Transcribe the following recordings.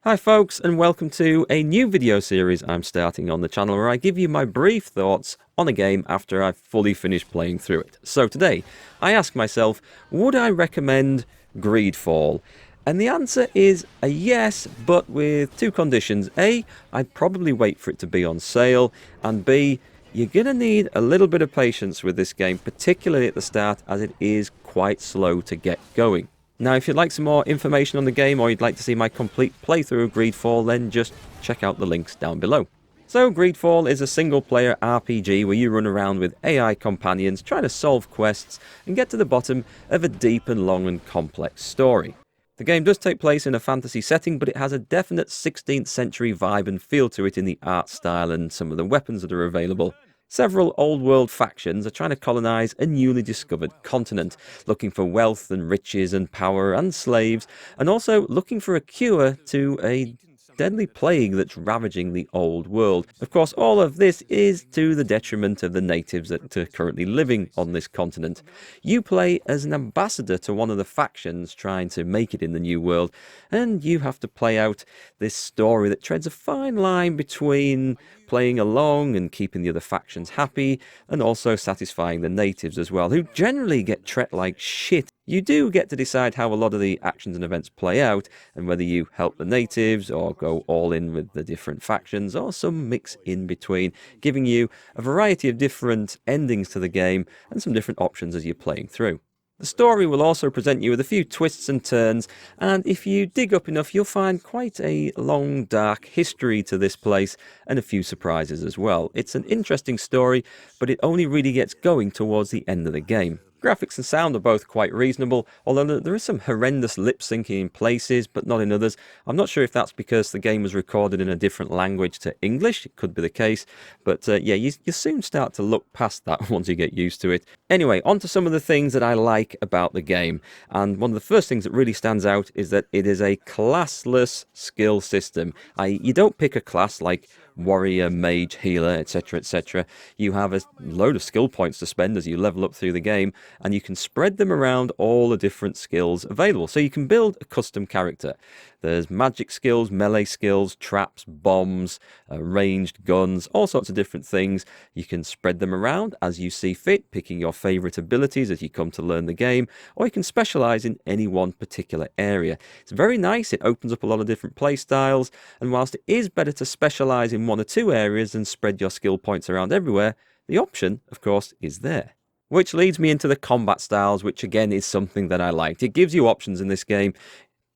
Hi folks, and welcome to a new video series I'm starting on the channel where I give you my brief thoughts on a game after I've fully finished playing through it. So today, I ask myself, would I recommend Greedfall? And the answer is a yes, but with two conditions. A, I'd probably wait for it to be on sale, and B, you're going to need a little bit of patience with this game, particularly at the start, as it is quite slow to get going. Now, if you'd like some more information on the game, or you'd like to see my complete playthrough of Greedfall, then just check out the links down below. So, Greedfall is a single-player RPG where you run around with AI companions, trying to solve quests, and get to the bottom of a deep and long and complex story. The game does take place in a fantasy setting, but it has a definite 16th century vibe and feel to it in the art style and some of the weapons that are available. Several old-world factions are trying to colonize a newly discovered continent, looking for wealth and riches and power and slaves, and also looking for a cure to a deadly plague that's ravaging the old world. Of course, all of this is to the detriment of the natives that are currently living on this continent. You play as an ambassador to one of the factions trying to make it in the new world, and you have to play out this story that treads a fine line between playing along and keeping the other factions happy, and also satisfying the natives as well, who generally get treated like shit. You do get to decide how a lot of the actions and events play out, and whether you help the natives or go all in with the different factions, or some mix in between, giving you a variety of different endings to the game and some different options as you're playing through. The story will also present you with a few twists and turns, and if you dig up enough, you'll find quite a long, dark history to this place, and a few surprises as well. It's an interesting story, but it only really gets going towards the end of the game. Graphics and sound are both quite reasonable, although there is some horrendous lip syncing in places, but not in others. I'm not sure if that's because the game was recorded in a different language to English. It could be the case, but yeah, you soon start to look past that once you get used to it. Anyway, on to some of the things that I like about the game, and one of the first things that really stands out is that it is a classless skill system. You don't pick a class like warrior, mage, healer, etc, etc. You have a load of skill points to spend as you level up through the game, and you can spread them around all the different skills available. So you can build a custom character. There's magic skills, melee skills, traps, bombs, ranged guns, all sorts of different things. You can spread them around as you see fit, picking your favorite abilities as you come to learn the game, or you can specialize in any one particular area. It's very nice. It opens up a lot of different play styles, and whilst it is better to specialize in one or two areas and spread your skill points around everywhere, the option, of course, is there. Which leads me into the combat styles, which again is something that I liked. It gives you options in this game.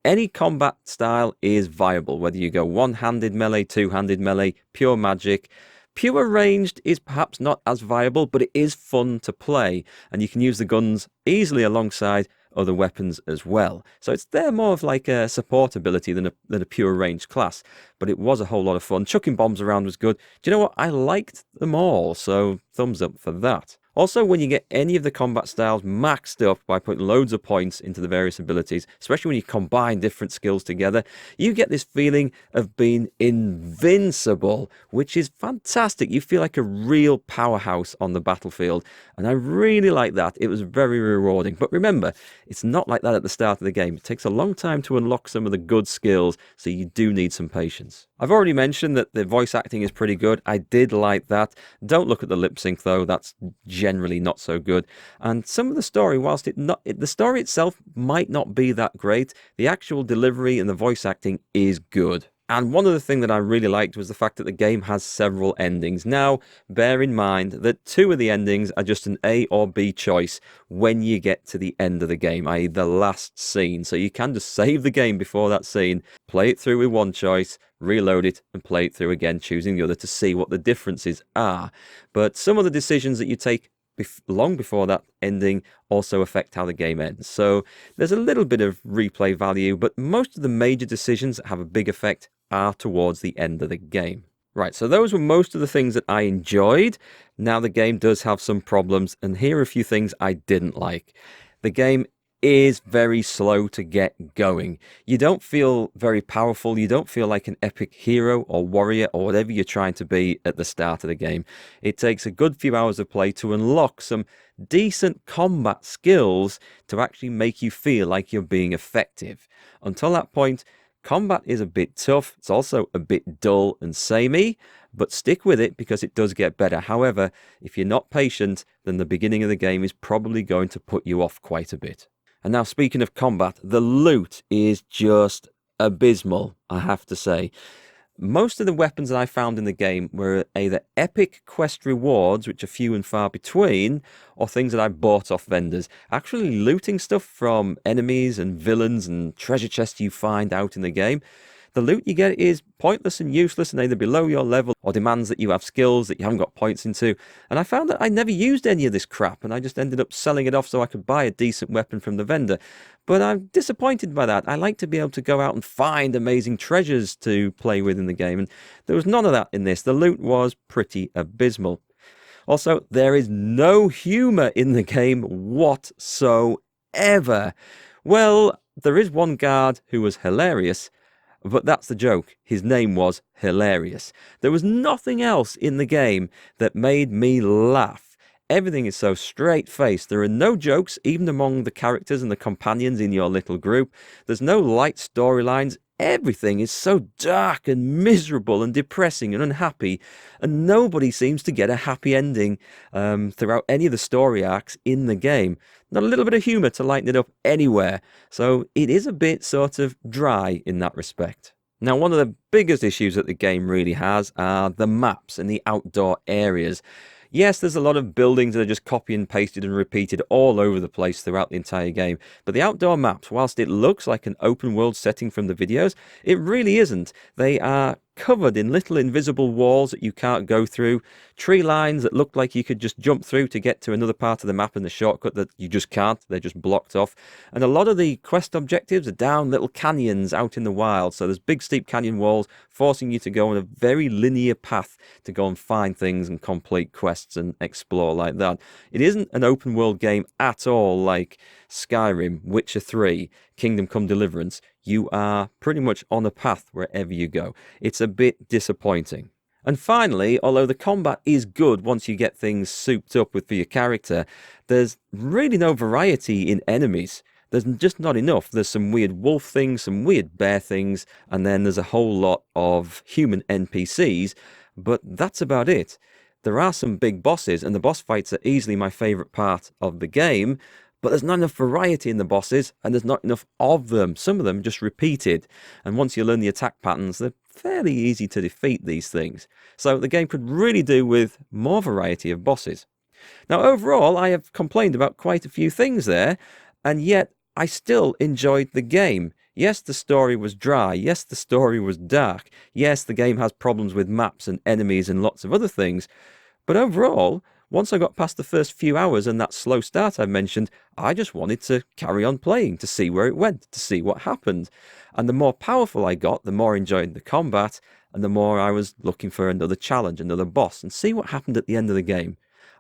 Any combat style is viable, whether you go one-handed melee, two-handed melee, pure magic. Pure ranged is perhaps not as viable, but it is fun to play, and you can use the guns easily alongside other weapons as well. So it's there more of like a support ability than a pure ranged class, but it was a whole lot of fun. Chucking bombs around was good. Do you know what? I liked them all, so thumbs up for that. Also, when you get any of the combat styles maxed up by putting loads of points into the various abilities, especially when you combine different skills together, you get this feeling of being invincible, which is fantastic. You feel like a real powerhouse on the battlefield, and I really like that. It was very rewarding. But remember, it's not like that at the start of the game. It takes a long time to unlock some of the good skills, so you do need some patience. I've already mentioned that the voice acting is pretty good. I did like that. Don't look at the lip sync though. That's generally not so good. And some of the story, whilst the story itself might not be that great, the actual delivery and the voice acting is good. And one of the things that I really liked was the fact that the game has several endings. Now, bear in mind that two of the endings are just an A or B choice when you get to the end of the game, i.e. the last scene. So you can just save the game before that scene, play it through with one choice, reload it, and play it through again, choosing the other to see what the differences are. But some of the decisions that you take long before that ending also affect how the game ends. So there's a little bit of replay value, but most of the major decisions that have a big effect are towards the end of the game. Right, so those were most of the things that I enjoyed. Now the game does have some problems, and here are a few things I didn't like. The game is very slow to get going. You don't feel very powerful. You don't feel like an epic hero or warrior or whatever you're trying to be at the start of the game. It takes a good few hours of play to unlock some decent combat skills to actually make you feel like you're being effective. Until that point, Combat is a bit tough. It's also a bit dull and samey, but stick with it because it does get better. However, if you're not patient, then the beginning of the game is probably going to put you off quite a bit. And now, speaking of combat, the loot is just abysmal, I have to say. Most of the weapons that I found in the game were either epic quest rewards, which are few and far between, or things that I bought off vendors. Actually looting stuff from enemies and villains and treasure chests you find out in the game. The loot you get is pointless and useless and either below your level or demands that you have skills that you haven't got points into. And I found that I never used any of this crap and I just ended up selling it off so I could buy a decent weapon from the vendor. But I'm disappointed by that. I like to be able to go out and find amazing treasures to play with in the game, and there was none of that in this. The loot was pretty abysmal. Also, there is no humour in the game whatsoever. Well, there is one guard who was hilarious, but that's the joke. His name was Hilarious. There was nothing else in the game that made me laugh. Everything is so straight-faced. There are no jokes, even among the characters and the companions in your little group. There's no light storylines. Everything is so dark and miserable and depressing and unhappy, and nobody seems to get a happy ending throughout any of the story arcs in the game. Not a little bit of humour to lighten it up anywhere, so it is a bit sort of dry in that respect. Now, one of the biggest issues that the game really has are the maps and the outdoor areas. Yes, there's a lot of buildings that are just copy and pasted and repeated all over the place throughout the entire game. But the outdoor maps, whilst it looks like an open world setting from the videos, it really isn't. They are covered in little invisible walls that you can't go through, tree lines that look like you could just jump through to get to another part of the map in the shortcut that you just can't, they're just blocked off. And a lot of the quest objectives are down little canyons out in the wild, so there's big steep canyon walls forcing you to go on a very linear path to go and find things and complete quests and explore like that. It isn't an open world game at all like Skyrim, Witcher 3, Kingdom Come Deliverance. You are pretty much on a path wherever you go. It's a bit disappointing. And finally, although the combat is good once you get things souped up with for your character, there's really no variety in enemies. There's just not enough. There's some weird wolf things, some weird bear things, and then there's a whole lot of human NPCs, but that's about it. There are some big bosses, and the boss fights are easily my favourite part of the game, but there's not enough variety in the bosses, and there's not enough of them. Some of them just repeated, and once you learn the attack patterns, they're fairly easy to defeat these things. So the game could really do with more variety of bosses. Now, overall, I have complained about quite a few things there, and yet I still enjoyed the game. Yes, the story was dry. Yes, the story was dark. Yes, the game has problems with maps and enemies and lots of other things. But overall, once I got past the first few hours and that slow start I mentioned, I just wanted to carry on playing, to see where it went, to see what happened. And the more powerful I got, the more I enjoyed the combat, and the more I was looking for another challenge, another boss, and see what happened at the end of the game.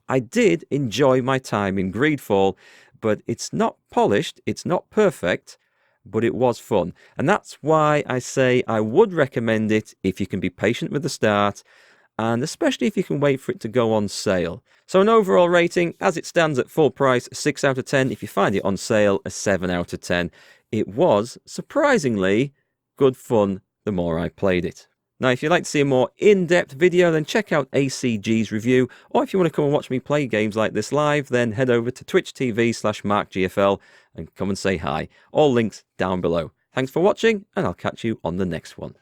I did enjoy my time in Greedfall, but it's not polished, it's not perfect, but it was fun. And that's why I say I would recommend it if you can be patient with the start, and especially if you can wait for it to go on sale. So an overall rating, as it stands at full price, 6 out of 10. If you find it on sale, a 7 out of 10. It was, surprisingly, good fun the more I played it. Now, if you'd like to see a more in-depth video, then check out ACG's review. Or if you want to come and watch me play games like this live, then head over to twitch.tv/MarkGFL and come and say hi. All links down below. Thanks for watching, and I'll catch you on the next one.